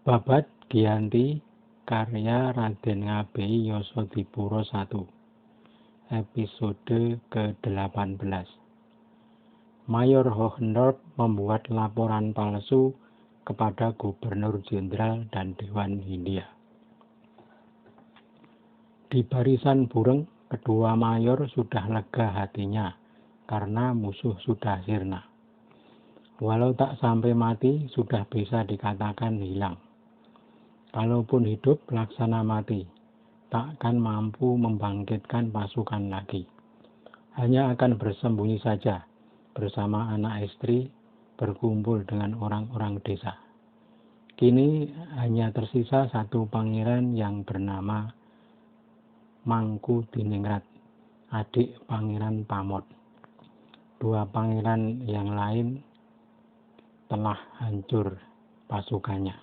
Babad Giyanti karya Raden Ngabei Yasadipura I, episode ke-18. Mayor Hohenlohe membuat laporan palsu kepada Gubernur Jenderal dan Dewan Hindia. Di barisan Bureng, kedua mayor sudah lega hatinya karena musuh sudah sirna. Walau tak sampai mati, sudah bisa dikatakan hilang. Kalaupun hidup, laksana mati, takkan mampu membangkitkan pasukan lagi. Hanya akan bersembunyi saja, bersama anak istri, berkumpul dengan orang-orang desa. Kini hanya tersisa satu pangeran yang bernama Mangkudiningrat, adik Pangeran Pamod. Dua pangeran yang lain telah hancur pasukannya.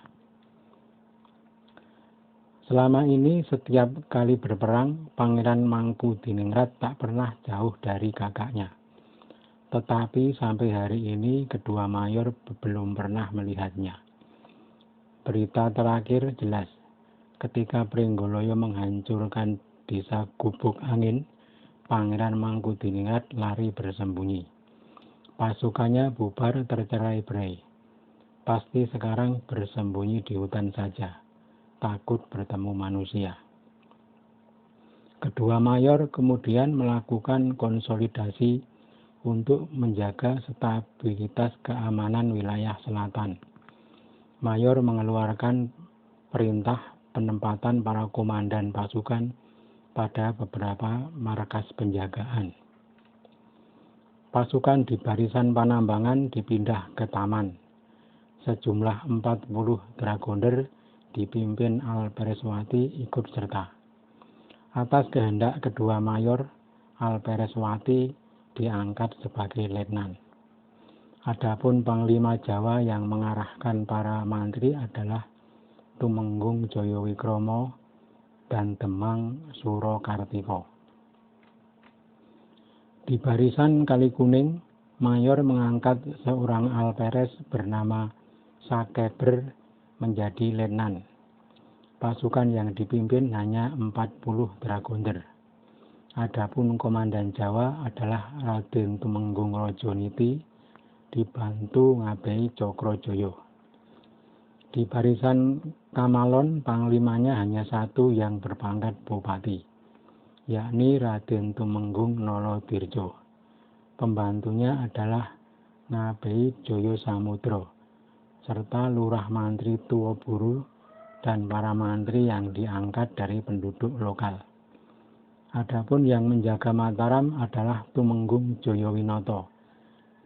Selama ini setiap kali berperang, Pangeran Mangkudiningrat tak pernah jauh dari kakaknya. Tetapi sampai hari ini kedua mayor belum pernah melihatnya. Berita terakhir jelas, ketika Pringgoloyo menghancurkan desa Gubuk Angin, Pangeran Mangkudiningrat lari bersembunyi. Pasukannya bubar tercerai-berai. Pasti sekarang bersembunyi di hutan saja, takut bertemu manusia. Kedua mayor kemudian melakukan konsolidasi untuk menjaga stabilitas keamanan wilayah selatan. Mayor mengeluarkan perintah penempatan para komandan pasukan pada beberapa markas penjagaan. Pasukan di barisan Panambangan dipindah ke taman. Sejumlah 40 dragonder dipimpin Alpereswati ikut serta. Atas kehendak kedua mayor, Alpereswati diangkat sebagai letnan. Adapun Panglima Jawa yang mengarahkan para mantri adalah Tumenggung Jayawikromo dan Demang Surakartika. Di barisan Kalikuning, mayor mengangkat seorang alperes bernama Sakeber menjadi letnan. Pasukan yang dipimpin hanya 40 dragonder. Adapun komandan Jawa adalah Raden Tumenggung Rajaniti dibantu Ngabei Cokrojoyo. Di barisan Kamalon, panglimanya hanya satu yang berpangkat bupati, yakni Raden Tumenggung Naladirja. Pembantunya adalah Ngabei Jayasamudra, serta lurah mantri Tuwaburu dan para mantri yang diangkat dari penduduk lokal. Adapun yang menjaga Mataram adalah Tumenggung Jayawinata,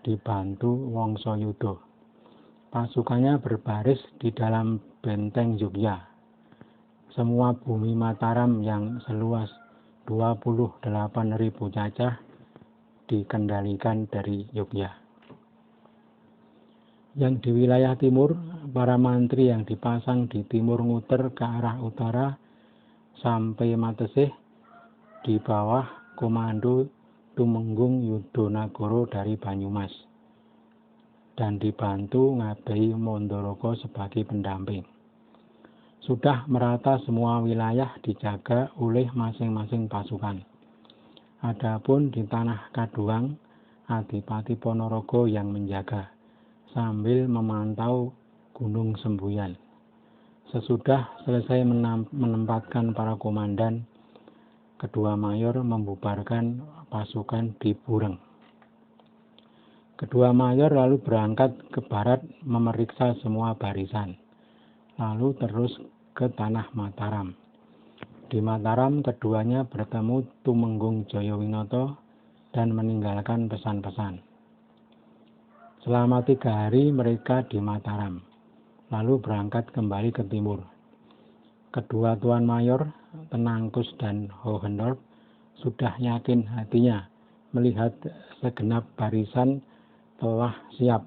dibantu Wongsayuda. Pasukannya berbaris di dalam benteng Yogya. Semua bumi Mataram yang seluas 28.000 cacah dikendalikan dari Yogya. Yang di wilayah timur, para mantri yang dipasang di timur nguter ke arah utara sampai Matesih di bawah komando Tumenggung Yudonagoro dari Banyumas dan dibantu Ngabei Mandoroko sebagai pendamping. Sudah merata semua wilayah dijaga oleh masing-masing pasukan. Adapun di tanah Kaduang, Adipati Ponorogo yang menjaga sambil memantau Gunung Semboyan. Sesudah selesai menempatkan para komandan, kedua mayor membubarkan pasukan di Bureng. Kedua mayor lalu berangkat ke barat memeriksa semua barisan, lalu terus ke tanah Mataram. Di Mataram keduanya bertemu Tumenggung Jayawinata dan meninggalkan pesan-pesan. Selama 3 hari mereka di Mataram, lalu berangkat kembali ke timur. Kedua tuan mayor, Tenangkus dan Hohenlohe, sudah yakin hatinya melihat segenap barisan telah siap.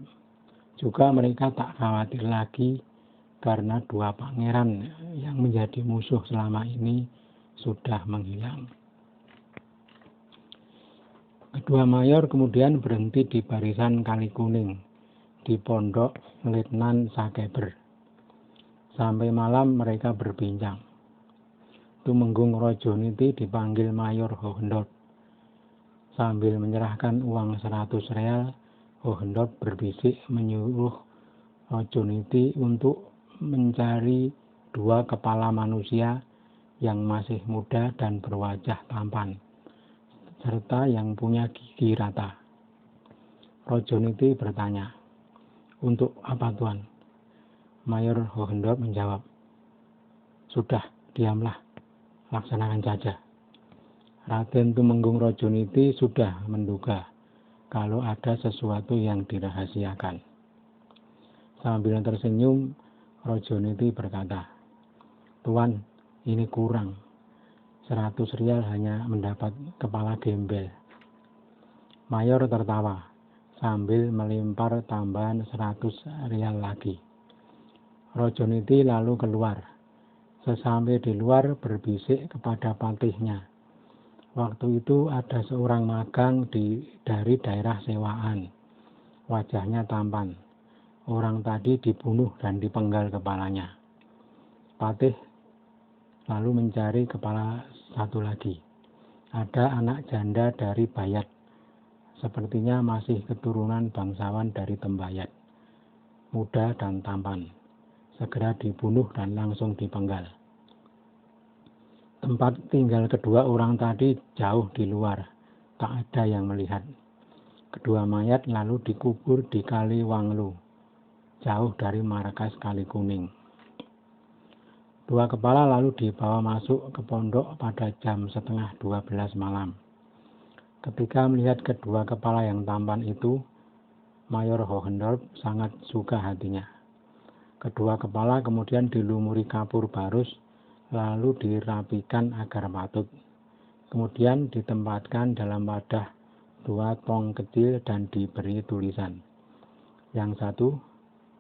Juga mereka tak khawatir lagi karena dua pangeran yang menjadi musuh selama ini sudah menghilang. Kedua mayor kemudian berhenti di barisan Kalikuning, di pondok Letnan Sakeber. Sampai malam mereka berbincang. Tumenggung Rajoniti dipanggil Mayor Hohendold. Sambil menyerahkan uang 100 real, Hohendold berbisik menyuruh Rajoniti untuk mencari 2 kepala manusia yang masih muda dan berwajah tampan, serta yang punya gigi rata. Rajoniti bertanya, "Untuk apa, Tuan?" Mayor Hohendold menjawab, "Sudah, diamlah, laksanakan saja." Raden Tumenggung Rajoniti sudah menduga kalau ada sesuatu yang dirahasiakan. Sambil tersenyum, Rajoniti berkata, "Tuan, ini kurang. 100 rial hanya mendapat kepala gembel." Mayor tertawa sambil melempar tambahan 100 rial lagi. Rajoniti lalu keluar. Sesampai di luar berbisik kepada patihnya. Waktu itu ada seorang magang dari daerah sewaan. Wajahnya tampan. Orang tadi dibunuh dan dipenggal kepalanya. Patih lalu mencari kepala satu lagi. Ada anak janda dari Bayat. Sepertinya masih keturunan bangsawan dari Tembayat. Muda dan tampan. Segera dibunuh dan langsung dipenggal. Tempat tinggal kedua orang tadi jauh di luar, tak ada yang melihat. Kedua mayat lalu dikubur di Kali Wanglu, jauh dari markas Kali Kuning. 2 kepala lalu dibawa masuk ke pondok pada jam setengah 12 malam. Ketika melihat kedua kepala yang tampan itu, Mayor Hohendold sangat suka hatinya. Kedua kepala kemudian dilumuri kapur barus, lalu dirapikan agar patut. Kemudian ditempatkan dalam wadah 2 tong kecil dan diberi tulisan. Yang satu,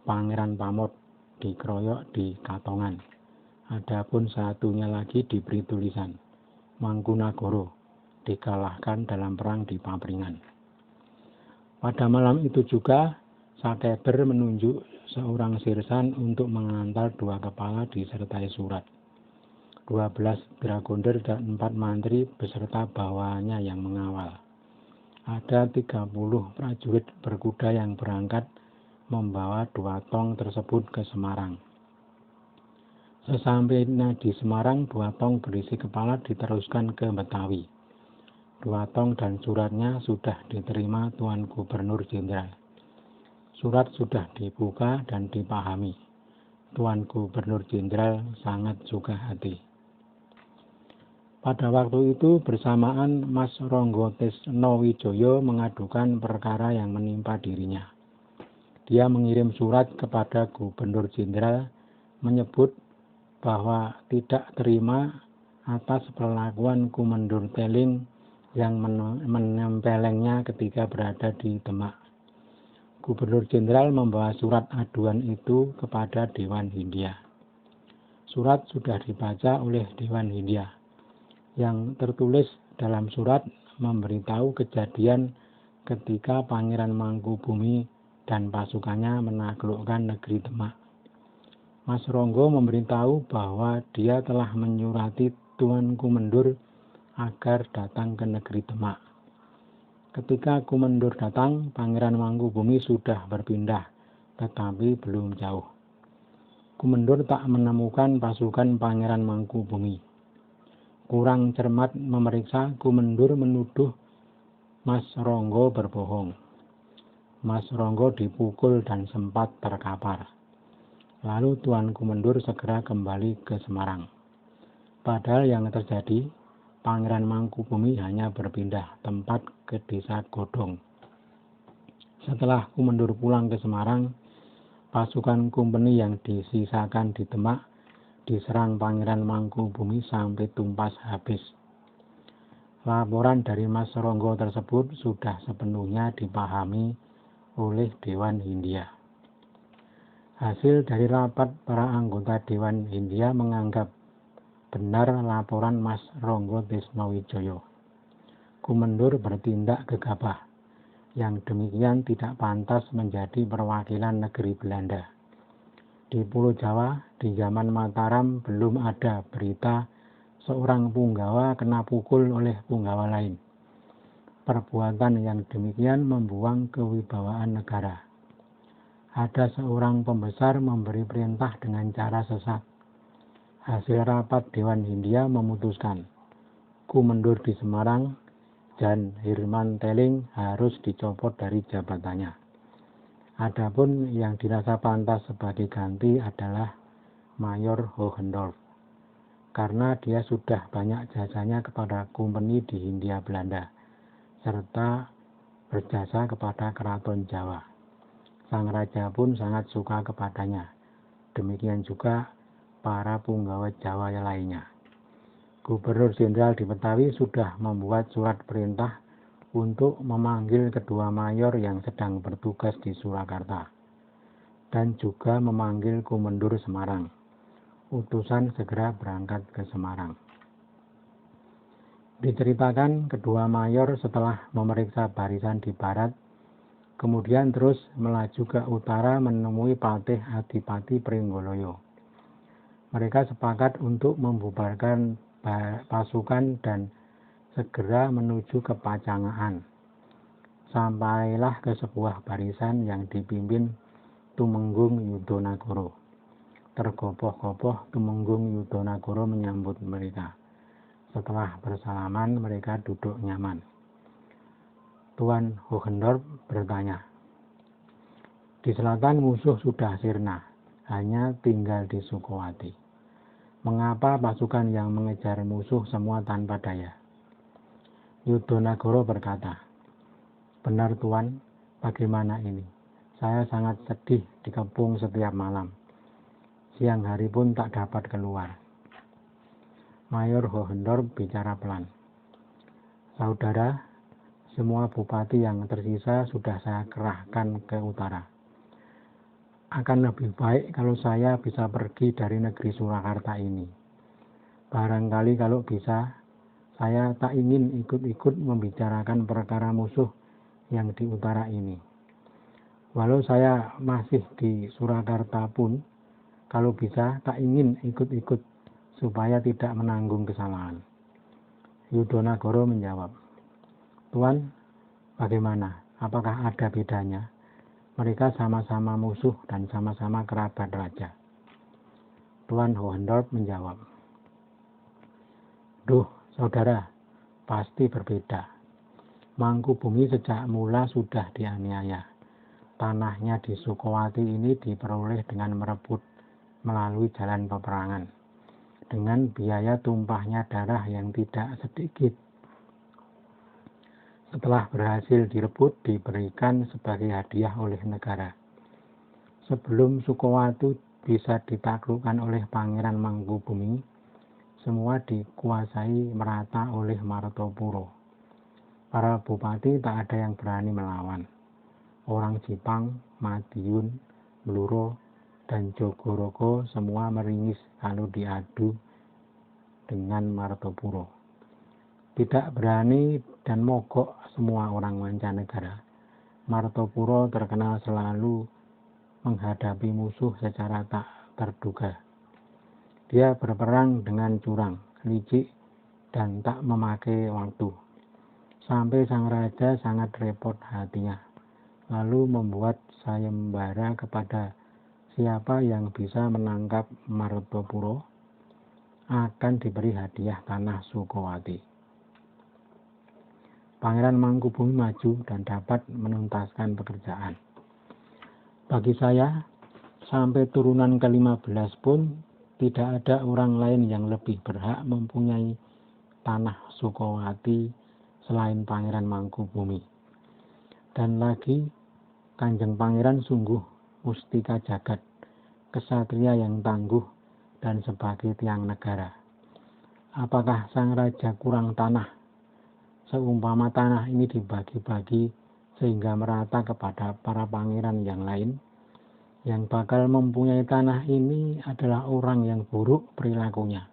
Pangeran Pamot, dikeroyok di Katongan. Adapun satunya lagi diberi tulisan, Mangkunagoro, dikalahkan dalam perang di Papringan. Pada malam itu juga, Sakeber menunjuk seorang sirsan untuk mengantar 2 kepala disertai surat. 12 dragonder dan 4 mantri beserta bawahannya yang mengawal. Ada 30 prajurit berkuda yang berangkat membawa 2 tong tersebut ke Semarang. Sesampainya di Semarang, 2 tong berisi kepala diteruskan ke Betawi. 2 tong dan suratnya sudah diterima Tuan Gubernur Jenderal. Surat sudah dibuka dan dipahami. Tuan Gubernur Jenderal sangat suka hati. Pada waktu itu bersamaan Mas Ronggo Tisnowijoyo mengadukan perkara yang menimpa dirinya. Dia mengirim surat kepada Gubernur Jenderal menyebut bahwa tidak terima atas perlakuan Kumendur Teling yang menempelengnya ketika berada di Demak. Gubernur Jenderal membawa surat aduan itu kepada Dewan Hindia. Surat sudah dibaca oleh Dewan Hindia. Yang tertulis dalam surat memberitahu kejadian ketika Pangeran Mangkubumi dan pasukannya menaklukkan negeri Demak. Mas Ronggo memberitahu bahwa dia telah menyurati Tuan Kumendur agar datang ke negeri Demak. Ketika Kumendur datang, Pangeran Mangkubumi sudah berpindah, tetapi belum jauh. Kumendur tak menemukan pasukan Pangeran Mangkubumi. Kurang cermat memeriksa, Kumendur menuduh Mas Ronggo berbohong. Mas Ronggo dipukul dan sempat terkapar. Lalu Tuan Kumendur segera kembali ke Semarang. Padahal yang terjadi, Pangeran Mangkubumi hanya berpindah tempat ke desa Godong. Setelah Kumendur pulang ke Semarang, pasukan kompeni yang disisakan di Demak diserang Pangeran Mangkubumi sampai tumpas habis. Laporan dari Mas Ronggo tersebut sudah sepenuhnya dipahami oleh Dewan Hindia. Hasil dari rapat para anggota Dewan Hindia menganggap benar laporan Mas Ronggo Tisnowijoyo. Kumendur bertindak gegabah, yang demikian tidak pantas menjadi perwakilan negeri Belanda. Di Pulau Jawa, di zaman Mataram belum ada berita seorang punggawa kena pukul oleh punggawa lain. Perbuatan yang demikian membuang kewibawaan negara. Ada seorang pembesar memberi perintah dengan cara sesat. Hasil rapat Dewan Hindia memutuskan, Kumendur di Semarang dan Hirman Teling harus dicopot dari jabatannya. Adapun yang dirasa pantas sebagai ganti adalah Mayor Hohendorp, karena dia sudah banyak jasanya kepada kompeni di Hindia Belanda, serta berjasa kepada Keraton Jawa. Sang raja pun sangat suka kepadanya. Demikian juga para punggawa Jawa lainnya. Gubernur Jenderal di Betawi sudah membuat surat perintah untuk memanggil kedua mayor yang sedang bertugas di Surakarta, dan juga memanggil Kumendur Semarang. Utusan segera berangkat ke Semarang. Diceritakan kedua mayor setelah memeriksa barisan di barat, kemudian terus melaju ke utara menemui Patih Adipati Pringgoloyo. Mereka sepakat untuk membubarkan pasukan dan segera menuju ke Pacangaan. Sampailah ke sebuah barisan yang dipimpin Tumenggung Yudonagoro. Tergopoh-gopoh Tumenggung Yudonagoro menyambut mereka. Setelah bersalaman, mereka duduk nyaman. Tuan Hohendorp bertanya, di selatan musuh sudah sirna, hanya tinggal di Sukowati. Mengapa pasukan yang mengejar musuh semua tanpa daya? Yudonagoro berkata, benar Tuan, bagaimana ini? Saya sangat sedih dikepung setiap malam. Siang hari pun tak dapat keluar. Mayor Hohendorp bicara pelan. Saudara, semua bupati yang tersisa sudah saya kerahkan ke utara. Akan lebih baik kalau saya bisa pergi dari negeri Surakarta ini. Barangkali kalau bisa, saya tak ingin ikut-ikut membicarakan perkara musuh yang di utara ini. Walau saya masih di Surakarta pun, kalau bisa tak ingin ikut-ikut supaya tidak menanggung kesalahan. Yudonagoro menjawab, Tuan, bagaimana? Apakah ada bedanya? Mereka sama-sama musuh dan sama-sama kerabat raja. Tuan Hohendorp menjawab, duh, saudara, pasti berbeda. Mangkubumi sejak mula sudah dianiaya. Tanahnya di Sukowati ini diperoleh dengan merebut melalui jalan peperangan, dengan biaya tumpahnya darah yang tidak sedikit. Setelah berhasil direbut, diberikan sebagai hadiah oleh negara. Sebelum Sukowati bisa ditaklukkan oleh Pangeran Mangkubumi, semua dikuasai merata oleh Martopuro. Para bupati tak ada yang berani melawan. Orang Jipang, Madiun, Bluro, dan Jogorogo semua meringis kalau diadu dengan Martopuro. Tidak berani dan mogok semua orang mancanegara. Martopuro terkenal selalu menghadapi musuh secara tak terduga. Dia berperang dengan curang, licik, dan tak memakai waktu. Sampai sang raja sangat repot hatinya, lalu membuat sayembara kepada siapa yang bisa menangkap Martopuro akan diberi hadiah tanah Sukowati. Pangeran Mangkubumi maju dan dapat menuntaskan pekerjaan. Bagi saya, sampai turunan ke-15 pun tidak ada orang lain yang lebih berhak mempunyai tanah Sukowati selain Pangeran Mangkubumi. Dan lagi, Kanjeng Pangeran sungguh mustika jagat, kesatria yang tangguh dan sebagai tiang negara. Apakah sang raja kurang tanah? Seumpama tanah ini dibagi-bagi sehingga merata kepada para pangeran yang lain, yang bakal mempunyai tanah ini adalah orang yang buruk perilakunya.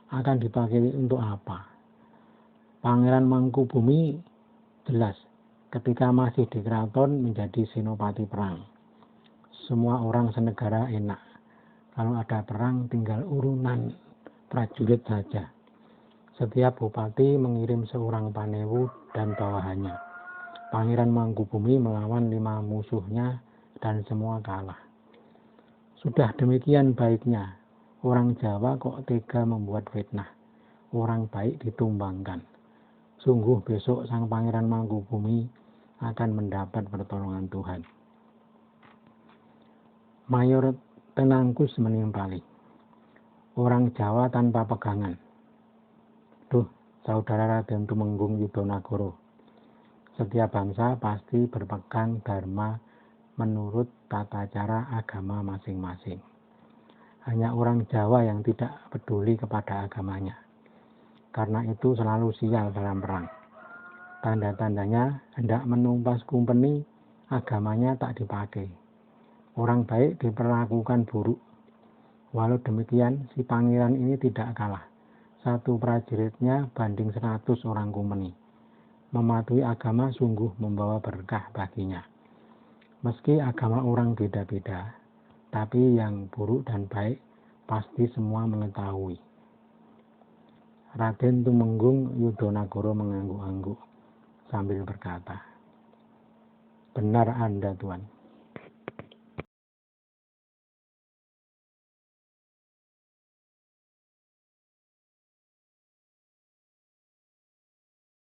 Akan dipakai untuk apa? Pangeran Mangkubumi jelas ketika masih di keraton menjadi senopati perang. semua orang senegara enak. Kalau ada perang tinggal urunan prajurit saja. Setiap bupati mengirim seorang panewu dan bawahannya. Pangeran Mangkubumi melawan 5 musuhnya dan semua kalah. Sudah demikian baiknya, orang Jawa kok tega membuat fitnah. Orang baik ditumbangkan. Sungguh besok sang Pangeran Mangkubumi akan mendapat pertolongan Tuhan. Mayor Tenangkus menimpali. Orang Jawa tanpa pegangan. Duh, saudara Raden Tumenggung Yudonagoro. Setiap bangsa pasti berpegang dharma menurut tata cara agama masing-masing. Hanya orang Jawa yang tidak peduli kepada agamanya. Karena itu selalu sial dalam perang. Tanda-tandanya hendak menumpas kumpeni, agamanya tak dipakai. Orang baik diperlakukan buruk. Walau demikian, si pangeran ini tidak kalah. Satu prajuritnya banding 100 orang kumpeni. Mematuhi agama sungguh membawa berkah baginya. Meski agama orang beda-beda, tapi yang buruk dan baik pasti semua mengetahui. Raden Tumenggung Yudonagoro mengangguk-angguk sambil berkata, "Benar Anda, Tuan."